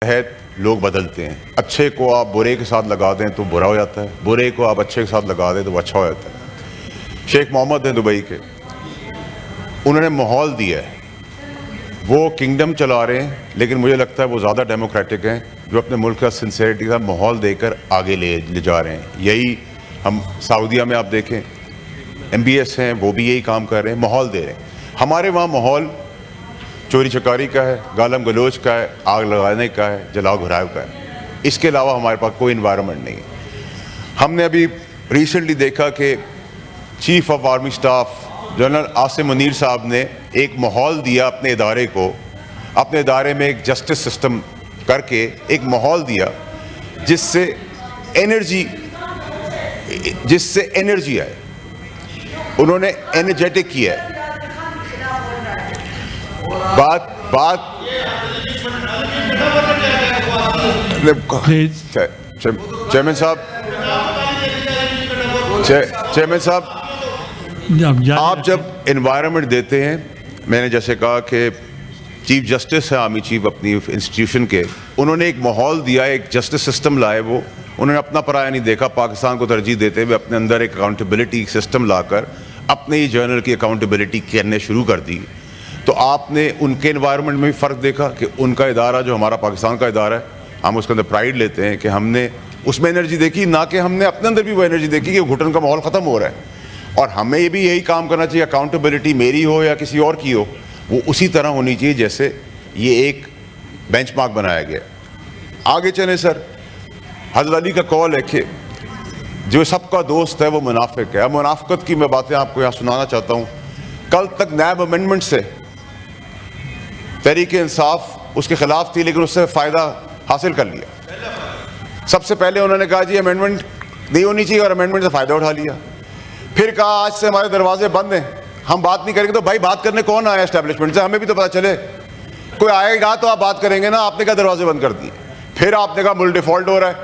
तहत लोग बदलते हैं। अच्छे को आप बुरे के साथ लगा दें तो बुरा हो जाता है, बुरे को आप अच्छे के साथ लगा दें तो वो अच्छा हो जाता है। शेख मोहम्मद हैं दुबई के, उन्होंने माहौल दिया है, वो किंगडम चला रहे हैं, लेकिन मुझे लगता है वो ज़्यादा डेमोक्रेटिक हैं, जो अपने मुल्क का सिंसेरिटी का माहौल देकर आगे ले जा रहे हैं। यही हम सऊदीया में आप देखें, MBS हैं, वो भी यही काम कर रहे हैं, माहौल दे रहे हैं। हमारे वहाँ माहौल चोरी चकारी का है, गालम गलोच का है, आग लगाने का है, जलाओ घुराव का है। इसके अलावा हमारे पास कोई इन्वायरमेंट नहीं है। हमने अभी रिसेंटली देखा कि chief of army staff general Asim Munir साहब ने एक माहौल दिया अपने इदारे को, अपने इदारे में एक जस्टिस सिस्टम करके एक माहौल दिया जिससे एनर्जी आए। उन्होंने एनर्जेटिक किया है। बात चेयरमैन साहब, आप जब एनवायरनमेंट देते हैं, मैंने जैसे कहा कि चीफ जस्टिस है आर्मी चीफ अपनी इंस्टीट्यूशन के, उन्होंने एक माहौल दिया, एक जस्टिस सिस्टम लाए, वो उन्होंने अपना पराया नहीं देखा, पाकिस्तान को तरजीह देते हुए अपने अंदर एक अकाउंटेबिलिटी सिस्टम लाकर अपने ही जर्नल की अकाउंटेबिलिटी करने शुरू कर दी। तो आपने उनके एनवायरनमेंट में भी फ़र्क देखा कि उनका इदारा जो हमारा पाकिस्तान का इदारा है, हम उसके अंदर प्राइड लेते हैं कि हमने उसमें एनर्जी देखी, ना कि हमने अपने अंदर भी वो एनर्जी देखी कि घुटन का माहौल ख़त्म हो रहा है। और हमें ये भी यही काम करना चाहिए, अकाउंटेबिलिटी मेरी हो या किसी और की हो, वो उसी तरह होनी चाहिए जैसे ये एक बेंचमार्क बनाया गया। आगे चलें सर, हज़रत अली का कौल है कि जो सबका दोस्त है वो मुनाफिक है। मुनाफिकत की मैं बातें आपको यहाँ सुनाना चाहता हूँ। कल तक नैब अमेंडमेंट से तहरीक इंसाफ उसके खिलाफ थी, लेकिन उससे फ़ायदा हासिल कर लिया। सबसे पहले उन्होंने कहा जी अमेंडमेंट नहीं होनी चाहिए, और अमेंडमेंट से फ़ायदा उठा लिया। फिर कहा आज से हमारे दरवाजे बंद हैं, हम बात नहीं करेंगे। तो भाई बात करने कौन आया एस्टेब्लिशमेंट से, हमें भी तो पता चले। कोई आएगा तो आप बात करेंगे ना, आपने क्या दरवाजे बंद कर दिए। फिर आपने कहा मुल्क डिफ़ॉल्ट हो रहा है,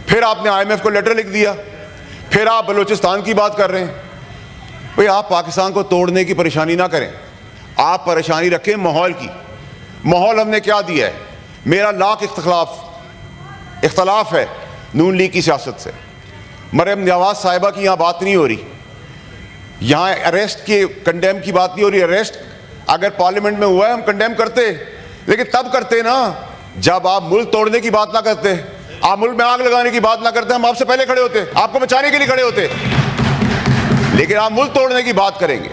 फिर आपने IMF को लेटर लिख दिया, फिर आप बलूचिस्तान की बात कर रहे हैं। भाई आप पाकिस्तान को तोड़ने की परेशानी ना करें, आप परेशानी रखें माहौल की। माहौल हमने क्या दिया है? मेरा लाख इख्तलाफ है नून लीग की सियासत से। मरियम नवाज साहिबा की यहाँ बात नहीं हो रही, यहाँ अरेस्ट के कंडेम की बात नहीं हो रही। अरेस्ट अगर पार्लियामेंट में हुआ है हम कंडेम करते, लेकिन तब करते ना जब आप मुल्क तोड़ने की बात ना करते, आप मुल्क में आग लगाने की बात ना करते। हम आपसे पहले खड़े होते, आपको बचाने के लिए खड़े होते, लेकिन आप मुल्क तोड़ने की बात करेंगे।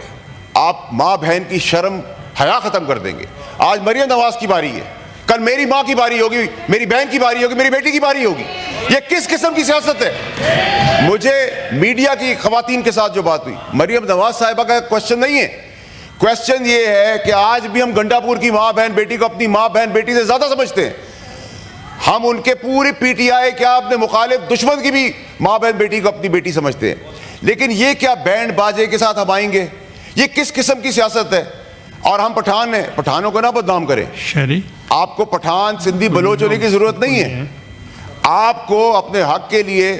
आप माँ बहन की शर्म हया खत्म कर देंगे। आज मरियम नवाज की बारी है, कल मेरी माँ की बारी होगी, मेरी बहन की बारी होगी, मेरी बेटी की बारी होगी। ये किस किस्म की सियासत है? मुझे मीडिया की खवातीन के साथ जो बात हुई, मरियम नवाज साहिबा का क्वेश्चन नहीं है। क्वेश्चन ये है कि आज भी हम गंडापुर की माँ बहन बेटी को अपनी माँ बहन बेटी से ज्यादा समझते हैं। हम उनके पूरी PTI क्या अपने मुखालिफ दुश्मन की भी माँ बहन बेटी को अपनी बेटी समझते हैं। लेकिन ये क्या बैंड बाजे के साथ हम आएंगे? ये किस किस्म की सियासत है? और हम पठान हैं, पठानों को ना बदनाम करें। आपको पठान सिंधी बलोच होने की जरूरत नहीं है। आपको अपने हक के लिए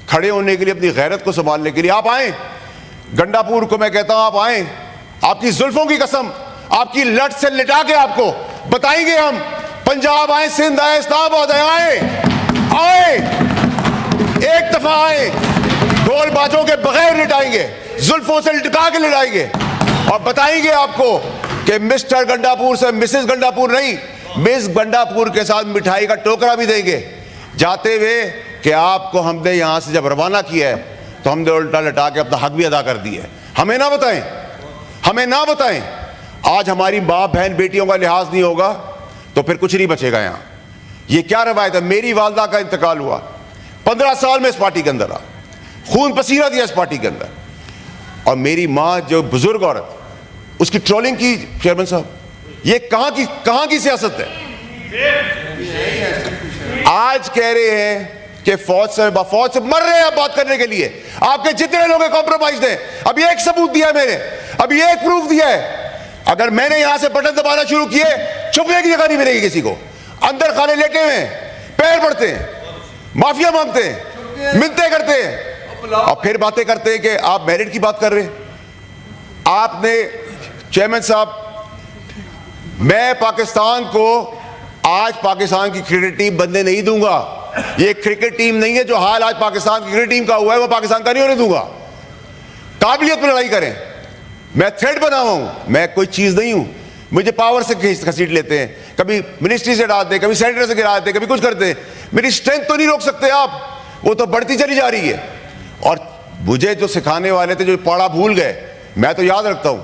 खड़े होने के लिए, अपनी गैरत को संभालने के लिए आप आए गंडापुर को। मैं कहता हूं आप आए, आपकी जुल्फों की कसम, आपकी लट से लिटा के आपको बताएंगे हम। पंजाब आए, सिंध आए, इस्लामाबाद आए, आए एक दफा आए, ढोल बाजों के बगैर लिटाएंगे, जुल्फों से लिटका के लिटाएंगे और बताएंगे आपको कि मिस्टर गंडापुर से मिसेस गंडापुर नहीं, मिस गंडापुर के साथ मिठाई का टोकरा भी देंगे जाते हुए कि आपको हमने यहां से जब रवाना किया है तो हमने उल्टा लटा के अपना हक भी अदा कर दिया है। हमें ना बताएं, हमें ना बताएं। आज हमारी माँ बहन बेटियों का लिहाज नहीं होगा तो फिर कुछ नहीं बचेगा यहाँ। ये क्या रवायत है? मेरी वालदा का इंतकाल हुआ, 15 साल में इस पार्टी के अंदर रहा, खून पसीना दिया इस पार्टी के अंदर, और मेरी माँ जो बुजुर्ग औरत, उसकी ट्रोलिंग की। चेयरमैन साहब, ये कहां की सियासत है? आज कह रहे हैं कि फौज से मर रहे हैं आप बात करने के लिए। आपके जितने लोग कॉम्प्रोमाइज हैं, अभी एक सबूत दिया है मैंने, अभी एक प्रूफ दिया है। अगर मैंने यहां से बटन दबाना शुरू किए, छुपने की जगह नहीं मिलेगी किसी को। अंदर खाने लेटे हुए हैं, पैर पड़ते हैं, माफिया मांगते हैं, मिन्नतें करते हैं, और फिर बातें करते हैं कि आप मेरिट की बात कर रहे हैं। आपने चेयरमैन साहब, मैं पाकिस्तान को आज पाकिस्तान की क्रिकेट टीम बनने नहीं दूंगा। ये क्रिकेट टीम नहीं है, जो हाल आज पाकिस्तान की क्रिकेट टीम का हुआ है वो पाकिस्तान का नहीं होने दूंगा। काबिलियत में लड़ाई करें, मैं थ्रेड बना हुआ हूं, मैं कोई चीज नहीं हूं। मुझे पावर से घसीट लेते हैं, कभी मिनिस्ट्री से डालते, कभी सेनेटर से गिरा देते, कभी कुछ करते। मेरी स्ट्रेंथ तो नहीं रोक सकते आप, वो तो बढ़ती चली जा रही है। और मुझे जो सिखाने वाले थे, जो पढ़ा भूल गए, मैं तो याद रखता हूं।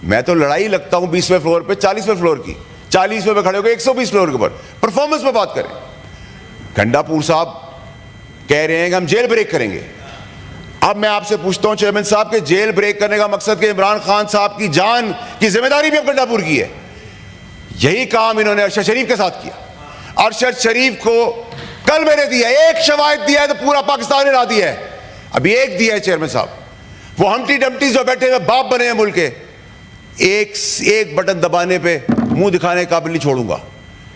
मैं तो लड़ाई लगता हूं 20वें फ्लोर पे 40वें फ्लोर की, 40वें पे खड़े होकर 120 फ्लोर के ऊपर परफॉर्मेंस पे बात करें। गंडापुर साहब कह रहे हैं कि हम जेल ब्रेक करेंगे। अब मैं आपसे पूछता हूं चेयरमैन साहब के जेल ब्रेक करने का मकसद कि इमरान खान साहब की जान की जिम्मेदारी भी अब गंडापुर की है। यही काम इन्होंने अरशद शरीफ के साथ किया। अरशद शरीफ को कल मैंने दिया, एक शवाहिद दिया है तो पूरा पाकिस्तान हिला दिया है। अभी एक दिया है चेयरमैन साहब, वो हम्टी डम्टी जो बैठे हुए बाप बने हैं मुल्क के, एक बटन दबाने पे मुंह दिखाने का काबिल नहीं छोड़ूंगा।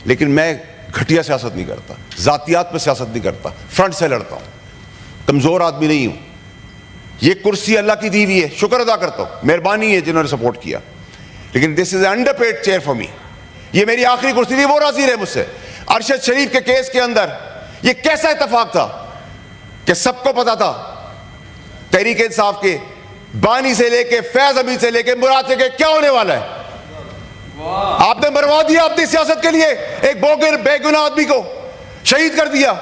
लेकिन मैं घटिया सियासत नहीं करता, जातियात पे सियासत नहीं करता, फ्रंट से लड़ता हूं, कमजोर आदमी नहीं हूं। ये कुर्सी अल्लाह की दी हुई है, शुक्र अदा करता हूं, मेहरबानी है जिन्होंने सपोर्ट किया। लेकिन this is underpaid chair for me. ये मेरी आखिरी कुर्सी थी, वो राजी रहे मुझसे। अरशद शरीफ के केस के अंदर ये कैसा इत्तेफाक था कि सबको पता था, तहरीक इंसाफ के बानी से लेके फैज हमीद से लेके मुराद से के क्या होने वाला है। आपने मरवा दिया अपनी सियासत के लिए एक बोगर बेगुनाह आदमी को शहीद कर दिया।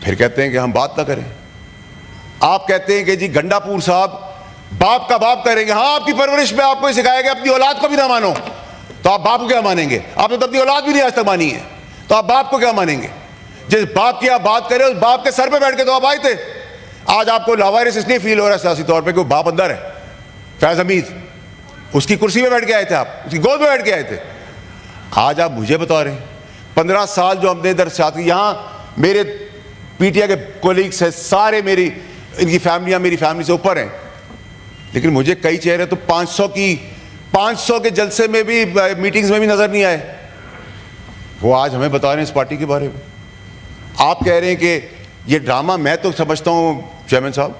फिर कहते हैं कि हम बात ना करें। आप कहते हैं कि जी गंडापुर साहब बाप का बाप करेंगे। हाँ, आपकी परवरिश में आपको सिखाया गया अपनी औलाद को भी ना मानो, तो आप बाप को क्या मानेंगे? आपने तो अपनी औलाद भी नहीं आज तक मानी है, तो आप बाप को क्या मानेंगे? जिस बाप की आप बात करें उस बाप के सर पे बैठ के तो आप आए थे। आज आपको लावारिस इसलिए फील हो रहा है सियासी तौर पे कि वो बाप अंदर है। फैज हमीद उसकी कुर्सी पे बैठ के आए थे, आप उसकी गोद में बैठ के आए थे। आज आप मुझे बता रहे हैं 15 साल जो हमने इधर साथ, यहाँ मेरे पीटीआई के कोलीग्स हैं सारे, मेरी इनकी फैमिलियाँ मेरी फैमिली से ऊपर हैं। लेकिन मुझे कई चेहरे तो 500 के जलसे में भी, मीटिंग्स में भी नजर नहीं आए। वो आज हमें बता रहे हैं इस पार्टी के बारे में। आप कह रहे हैं कि ये ड्रामा, मैं तो समझता हूँ चेयरमैन साहब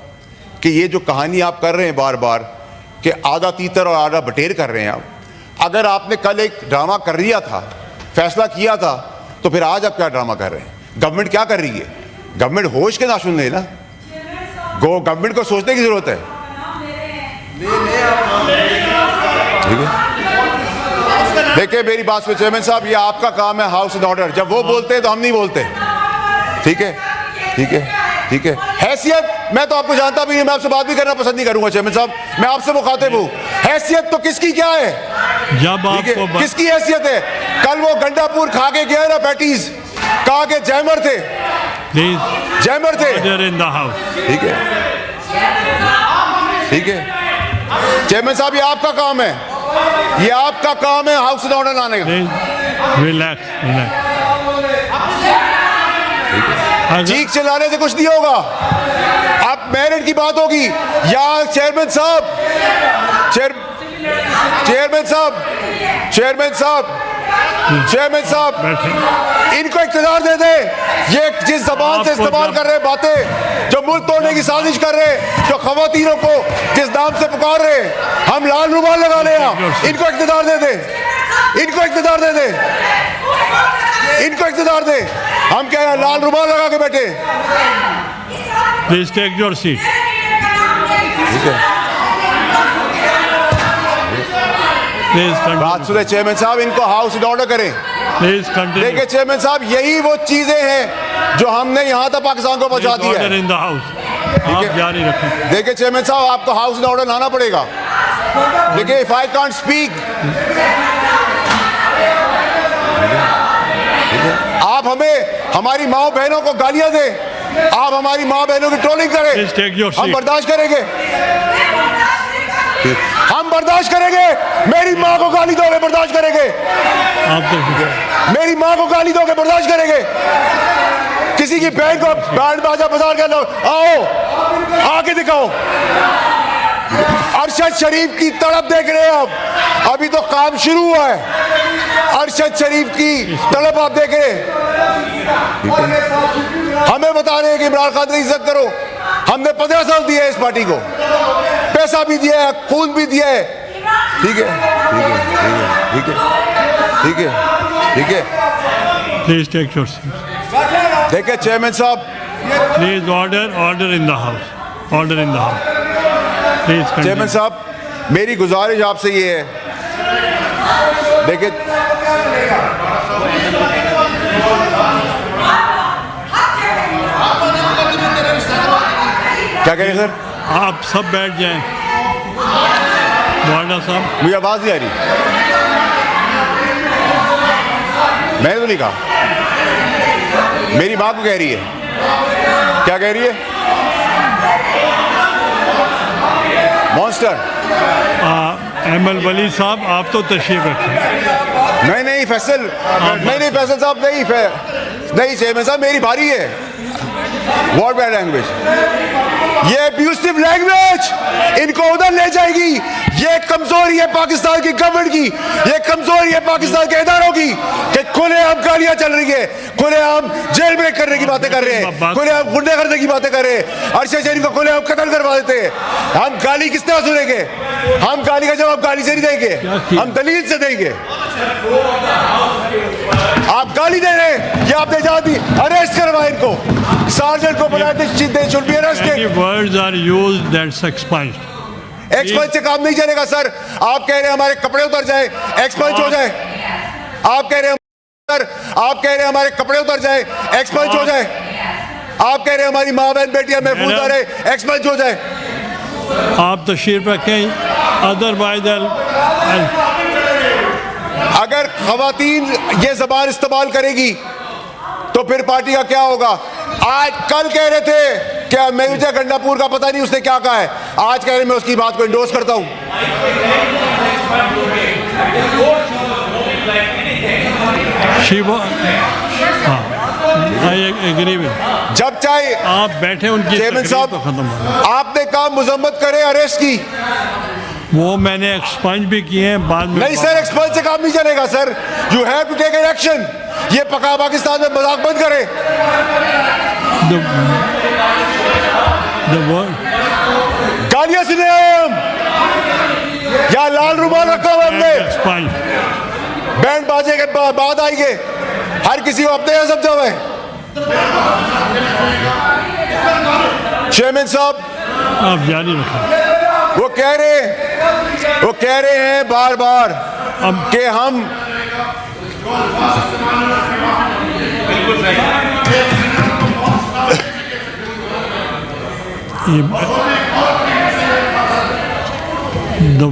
कि ये जो कहानी आप कर रहे हैं बार बार कि आधा तीतर और आधा बटेर कर रहे हैं आप। अगर आपने कल एक ड्रामा कर लिया था, फैसला किया था, तो फिर आज आप क्या ड्रामा कर रहे हैं? गवर्नमेंट क्या कर रही है? गवर्नमेंट होश के नाशुन है ना, गवर्नमेंट को सोचने की जरूरत है। ठीक है, देखिए मेरी बात सुनिए चेयरमैन साहब, ये आपका काम है हाउस एंड ऑर्डर। जब वो बोलते हैं तो हम नहीं बोलते। ठीक है, ठीक है, ठीक है। हैसियत मैं तो आपको जानता भी नहीं, मैं आपसे बात भी करना पसंद नहीं करूंगा चेयरमैन साहब, मैं आपसे मुखातिब हूं। हैसियत तो किसकी क्या है? जब आपको किसकी हैसियत है? कल वो गंडापुर खा के गया ना पैटीज, कहा के जैमर थे, जैमर थे। ठीक है, ठीक है चेयरमैन साहब, ये आपका काम है, ये आपका काम है हाउस एंड ऑर्डर लाने का। रिलैक्स। चीख चिल्लाने से कुछ नहीं होगा। अब मेरिट की बात होगी या चेयरमैन साहब, चेयरमैन साहब, चेयरमैन साहब, चेयरमैन साहब, इनको इख्तियार दे दे। ये जिस जबान से इस्तेमाल कर रहे बातें, जो मुल्क तोड़ने की साजिश कर रहे, जो खवातीनों को जिस नाम से पुकार रहे, हम लाल रुमाल लगा ले, इनको इख्तियार दे दे, इनको इख्तियार दे दे, इनको इख्तियार दे। हम क्या लाल रुमाल लगा के बैठे? Please take your seat. बात सुने चेयरमैन साहब, इनको हाउस इन ऑर्डर करें। Please continue. देखिए चेयरमैन साहब, यही वो चीजें हैं जो हमने यहाँ तक पाकिस्तान को पहुंचा दी है। इन द हाउस आप जारी रखें। देखिए चेयरमैन साहब, आपको हाउस इन ऑर्डर लाना पड़ेगा। देखिए इफ आई कांट स्पीक, आप हमें हमारी माओ बहनों को गालियां दें, आप हमारी माओ बहनों की ट्रोलिंग करें, हम बर्दाश्त करेंगे, हम बर्दाश्त करेंगे। मेरी माँ को गाली दोगे, बर्दाश्त करेंगे। मेरी माँ को गाली दोगे, बर्दाश्त करेंगे। किसी की बहन को बैंड बाजा बाजार कर लो, आओ आके दिखाओ। अरशद शरीफ की तड़प देख रहे हैं आप, अभी तो काम शुरू हुआ है। अरशद शरीफ की तड़प आप देख रहे हैं। हमें बता रहे हैं कि इमरान खान की इज्जत करो। हमने 15 साल दिए है इस पार्टी को, पैसा भी दिया है, खून भी दिया है। ठीक है, ठीक है, ठीक है, ठीक है, ठीक है, ठीक है। Please take your seats. देखिए चेयरमैन साहब, Please order in the house. Order in the house. Please continue. Chairman साहब, मेरी गुजारिश आपसे ये है, देखिए क्या कह रहे हैं सर? आप सब बैठ जाएं। वार्डा साहब, मुझे आवाज नहीं आ रही, मैंने तो नहीं कहा, मेरी माँ को कह रही है। क्या कह रही है? मॉन्स्टर। एमएल वली साहब, आप तो तशरीफ रखें। नहीं फैसल, नहीं फैसल साहब, नहीं चेयरमैन साहब, मेरी बारी है। व्हाट बैड लैंग्वेज, ये अब्यूसिव लैंग्वेज इनको उधर ले जाएगी। ये कमजोरी है पाकिस्तान की गवर्नमेंट की, ये कमजोरी है पाकिस्तान के इदारों की कि खुलेआम गालियां चल रही है, खुलेआम जेल ब्रेक करने की बातें कर रहे हैं, खुलेआम गुंडे करने की बातें कर रहे हैं, अरशद शरीफ को खुलेआम कत्ल करवा देते हैं। हम गाली किस तरह सुनेंगे? हम गाली का जवाब गाली से नहीं देंगे, हम दलील से देंगे। आप गाली दे रहे हैं, ये आपने जवाब दी, अरेस्ट करवाए इनको, सार्जेंट को बुलाए थे, they should be arrested. Words are used that's expunged. Expunge से काम नहीं चलेगा सर। आप कह रहे हैं हमारे कपड़े उतर जाए, एक्सपंज हो जाए। आप कह रहे हैं सर, आप कह रहे हैं हमारे कपड़े उतर जाए, एक्सपंज हो जाए। आप कह रहे हैं हमारी माँ बहन बेटियां महफूज रहे, एक्सपंज हो जाए। आप तशरीफ रखें, अदरवाइज अगर खवातीन ये जबान इस्तेमाल करेगी तो फिर पार्टी का क्या होगा? आज कल कह रहे थे क्या मेहुजा गंडापुर का पता नहीं उसने क्या कहा है, आज कह रहे मैं उसकी बात को इंडोर्स करता हूं। जब चाहे आप बैठे, उनकी चेयरमैन साहब तो खत्म हो। आपने कहा मुजम्मत करे अरेस्ट की, वो मैंने एक्सपंज भी किए हैं बाद में। नहीं सर, एक्सपंज से काम नहीं चलेगा sir, you have to take an action. ये पका पाकिस्तान में मजाक बंद करे। गालियां सुने हम, या लाल रुमाल रखा हुआ हमने, बैंड बाजे के बाद आएंगे, हर किसी को अपने यहाँ समझा हुआ है। चेयरमैन साहब, आप जारी रखें। वो कह रहे हैं बार बार कि हम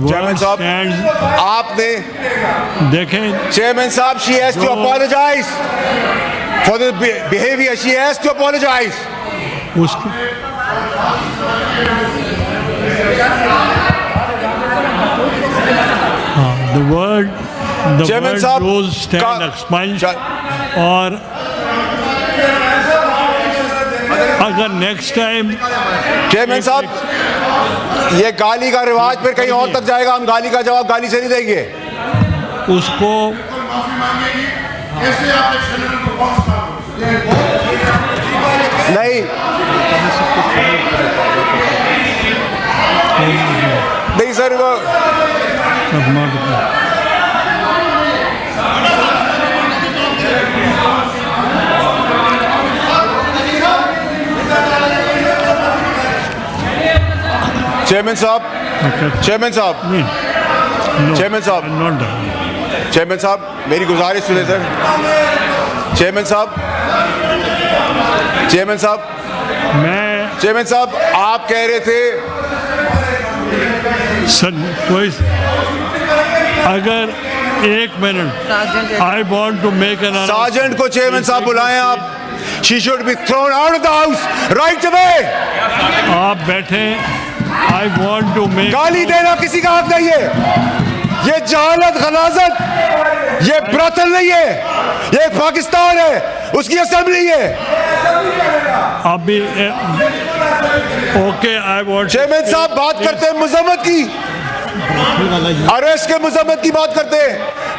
चेयरमैन साहब, आपने देखें, चेयरमैन साहब, she has to apologise for the behaviour, she has to apologise. उसको the word used stand expunge, और अगर नेक्स्ट टाइम चेयरमैन साहब ये गाली का रिवाज फिर कहीं और तक जाएगा, हम गाली का जवाब गाली से नहीं देंगे। उसको नहीं सर, वो चेयरमैन साहब, चेयरमैन साहब, चेयरमैन साहब, चेयरमैन साहब, मेरी गुजारिश सुने सर। चेयरमैन साहब, चेयरमैन साहब, चेयरमैन साहब, आप कह रहे थे सर, कोई अगर एक minute, I want to make an sergeant को चेयरमैन साहब बुलाएं आप। She should be thrown out of the house right away. आप बैठे, आई वॉन्ट टू मेक। गाली देना किसी का हक नहीं है, ये जहालत गलाजत, ये ब्रतल नहीं है, ये पाकिस्तान है, उसकी असेंबली है। अभी ओके, आई वॉन्ट। चेयरमैन साहब बात करते हैं मुजम्मत की, अरेस्ट के मुजम्मत की बात करते हैं,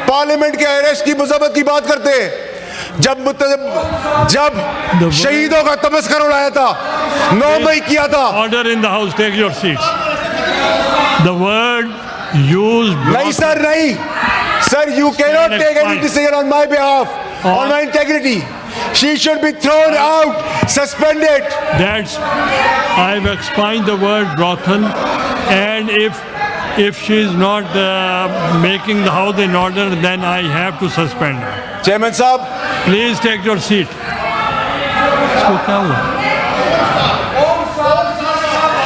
पार्लियामेंट के अरेस्ट की मुजम्मत की बात करते हैं। जब शहीदों का तमस्कर उड़ाया था, 9 मई किया था। Order in the house, take your seats. The word used, नहीं सर, नहीं sir, you can not take any decision on my behalf. on my integrity. She should be thrown out, suspended. That's, I've explained the word brothel, and if she is not making the house in order, then I have to suspend her. Chairman साहब, Please take your seat. इसको क्या हुआ?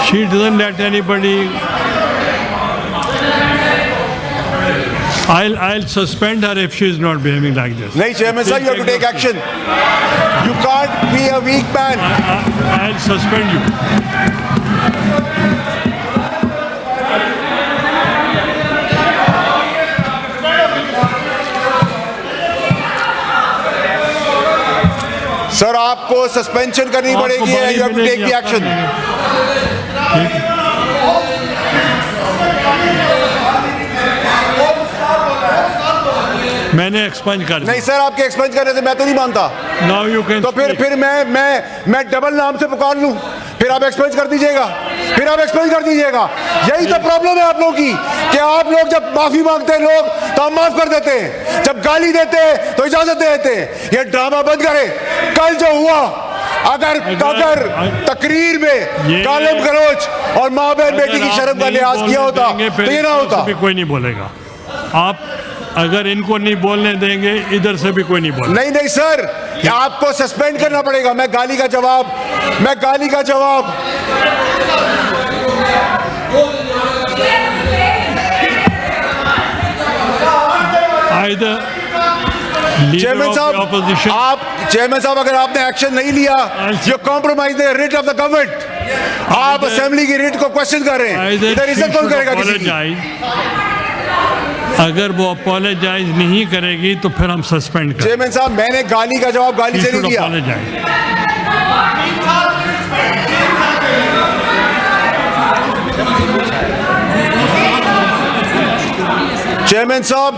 She doesn't let anybody. I'll suspend her if she is not behaving like this. नहीं Chairman साहब, you have to take action. You can't be a weak man. I'll suspend you. Sir आपको suspension करनी पड़ेगी. You have to take the action. मैंने expunge कर दिया. नहीं sir, आपके एक्सपेंस करने से मैं तो नहीं मानता. Now you can तो फिर मैं डबल नाम से पुकार लूं, फिर आप एक्सपेंस कर दीजिएगा, फिर आप एक्सपेंस कर दीजिएगा. यही तो प्रॉब्लम है आप लोगों की कि आप लोग जब माफी मांगते हैं लोग तो हम माफ कर देते हैं, जब गाली देते हैं तो इजाजत दे देते हैं. ये ड्रामा बंद करें. कल जो हुआ, अगर तकरीर में गालिब गलौज और माँ बहन बेटी की शर्म का लिहाज किया होता तो ये ना होता. कोई नहीं बोलेगा. आप अगर इनको नहीं बोलने देंगे, इधर से भी कोई नहीं बोलेगा. नहीं सर, आपको सस्पेंड करना पड़ेगा. मैं गाली का जवाब चेयरमैन साहब अगर आपने एक्शन नहीं लिया, you compromise the writ of the government. आप असेंबली की रिट को क्वेश्चन कर रहे हैं. इधर इज्जत कौन करेगा किसी की? अगर वो अपोलोजाइज नहीं करेगी तो फिर हम सस्पेंड करें. चेयरमैन साहब, मैंने गाली का जवाब गाली से नहीं दिया. चेयरमैन साहब,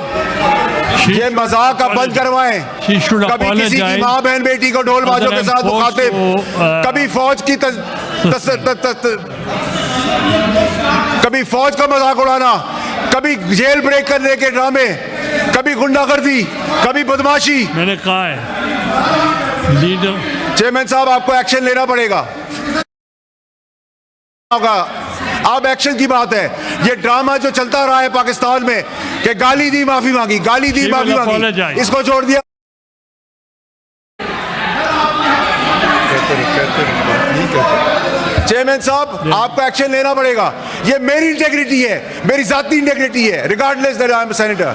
ये मजाक आप बंद करवाएं. कभी किसी की माँ बहन बेटी को ढोल बाजों के साथ मुखातिब, कभी फौज का मजाक उड़ाना, कभी जेल ब्रेक करने के ड्रामे, कभी गुंडागर्दी, कभी बदमाशी. मैंने कहा है लीडर. चेयरमैन साहब, आपको एक्शन लेना पड़ेगा. अब एक्शन की बात है. ये ड्रामा जो चलता रहा है पाकिस्तान में कि गाली दी माफी मांगी, गाली दी माफी मांगी, इसको छोड़ दिया. चेयरमैन साहब, आपको एक्शन लेना पड़ेगा. ये मेरी इंटेग्रिटी है, मेरी जाती इंटेग्रिटी है, regardless that I am senator.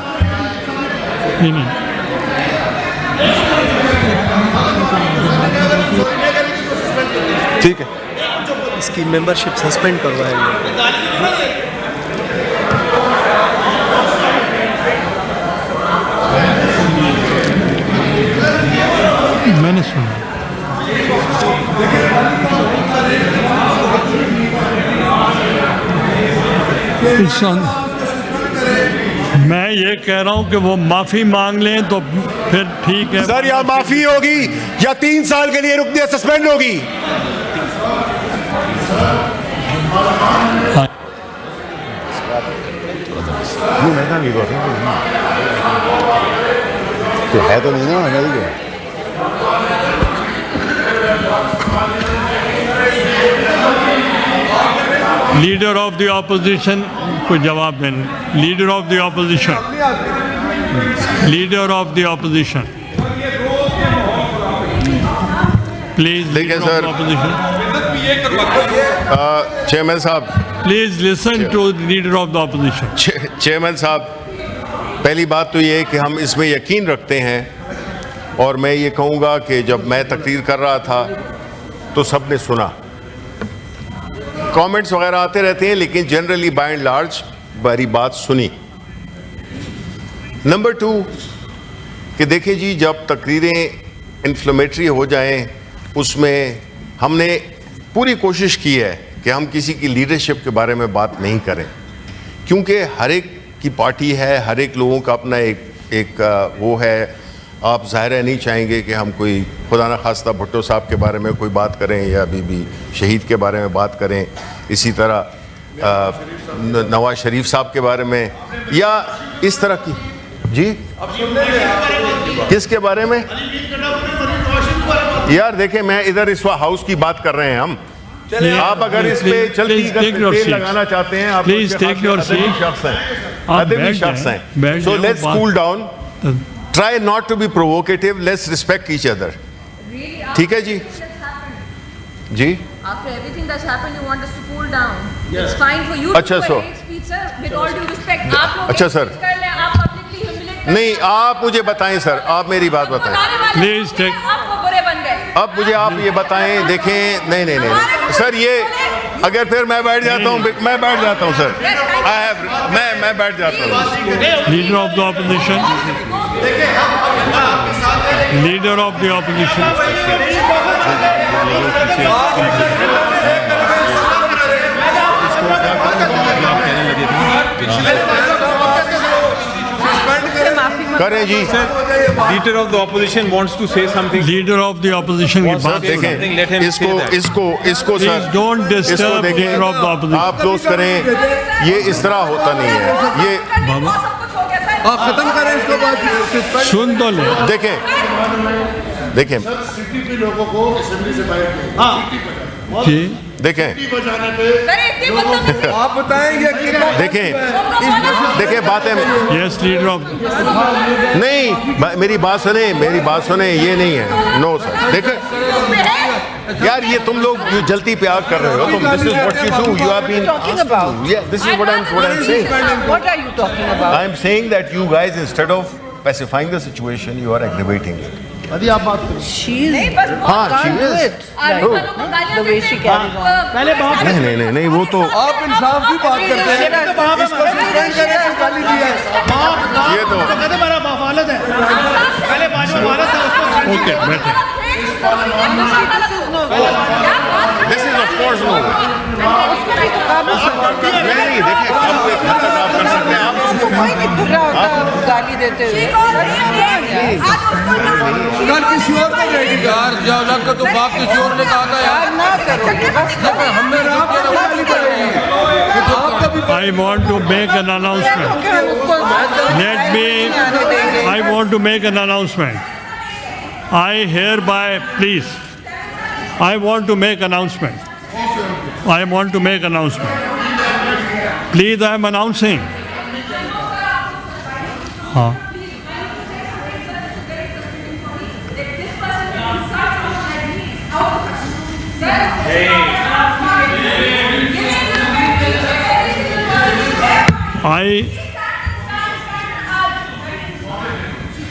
ठीक है, इसकी मेंबरशिप सस्पेंड करवाएंगे. मैंने सुना. मैं ये कह रहा हूं कि वो माफी मांग लें तो फिर ठीक है. सर, या माफी होगी या 3 साल के लिए रुक दिया सस्पेंड होगी. तो है तो नहीं ना. लीडर ऑफ द ऑपोजिशन को जवाब देना. Leader of the opposition, leader of the opposition, please. देखिए सर, चेयरमैन साहब, please listen to leader of the opposition. Chairman साहब, पहली बात तो ये है कि हम इसमें यकीन रखते हैं, और मैं ये कहूँगा कि जब मैं तकरीर कर रहा था तो सबने सुना. कमेंट्स वगैरह आते रहते हैं, लेकिन जनरली बाय एंड लार्ज बारी बात सुनी. नंबर 2 कि देखिए जी, जब तकरीरें इन्फ्लेमेटरी हो जाएं, उसमें हमने पूरी कोशिश की है कि हम किसी की लीडरशिप के बारे में बात नहीं करें, क्योंकि हर एक की पार्टी है, हर एक लोगों का अपना एक वो है. आप ज़ाहिर है नहीं चाहेंगे कि हम कोई खुदा न खास्ता भुट्टो साहब के बारे में कोई बात करें या बीबी शहीद के बारे में बात करें, इसी तरह नवाज शरीफ साहब के बारे में, या इस तरह की. जी किसके बारे में? यार देखें, मैं इधर इस हाउस की बात कर रहे हैं हम। आप अगर इस पे चलती का तेल लगाना चाहते हैं, आप प्लीज टेक योर सीट। शख्स हैं, अदबी शख्स हैं। So let's cool down, try not to be provocative, let's respect each other. ठीक है जी? जी After everything that's happened, you want us to cool down. It's fine for you to अच्छा, do a so- hate speech, sir. With all due respect, आप लोग अच्छा, hate sir. speech कर लें, आप publicly humiliate कर नहीं, लें। आप मुझे बताएं सर, आप मेरी बात बताएं। बताने वाले Please लोग take- आपको बुरे बन गए। अब मुझे आप ये बताएं, देखें, नहीं सर, ये अगर फिर मैं बैठ जाता हूँ, मैं बैठ जाता हूँ सर। मैं बैठ जाता हूँ। Leader of the opposition, leader of the opposition. करें जी। Leader of the opposition wants to say something. Leader of the opposition की बात देखें, something, let him say that. इसको Please सर, don't disturb इसको देखें, leader of the opposition. आप दोस्त करें, ये इस तरह होता नहीं है। ये बाबा सब कुछ हो गया सर। आप खत्म करें इसको बात। सुन तो ले। देखें जी देखें सर इतनी बदतमीजी आप बताएंगे कितना देखें बातें यस लीडर ऑफ नहीं, मेरी बात सुने, ये नहीं है। नो सर, देखें यार, ये तुम लोग ये जल्दी प्यार कर रहे हो तुम। This is what you do, you have been talking about? This is what I am saying. What are you talking about? I am saying that you guys, instead of pacifying the situation, you are aggravating it. She's नहीं बस हाँ, बहुत she can't do is. it. आदमी वालों को गालियां The way देते she हैं। carries on. पहले बात नहीं, वो तो आप इंसाफ की बात करते हैं। इसको सस्पेंड करने से गाली दी है। ये तो ओके बैठे। this is of course no। नहीं, देखिए कब एक हद तक आप कर सकते हैं, आप पूरा होता गाली देते हुए। कल किसी और को देगी। यार जब का तो बाप किसी और ने कहा था यार। यार ना करो बस ना करो। हमने रात को गाली करेगी। I want to make an announcement. Let me, I want to make an announcement. I hereby, please, I want to make announcement. I want to make announcement. Please, I am announcing. हाँ.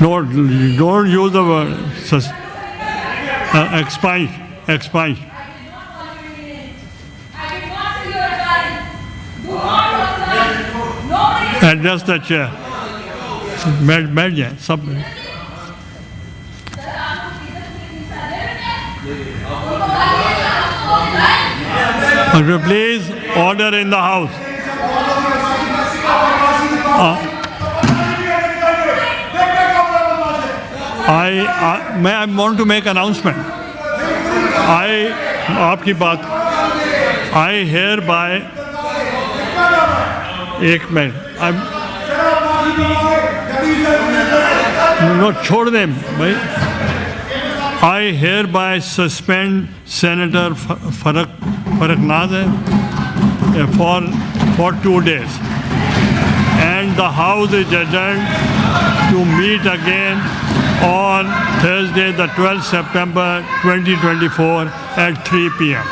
Don't use the word expunge. Address the chair. बैठ जाए सब। Please order in the house. I want to make announcement. आपकी बात I hereby एक minute no छोड़ दे भाई I hereby suspend Senator Farraknaz for 2 days and the House is adjourned to meet again on Thursday the 12th September 2024 at 3 p.m.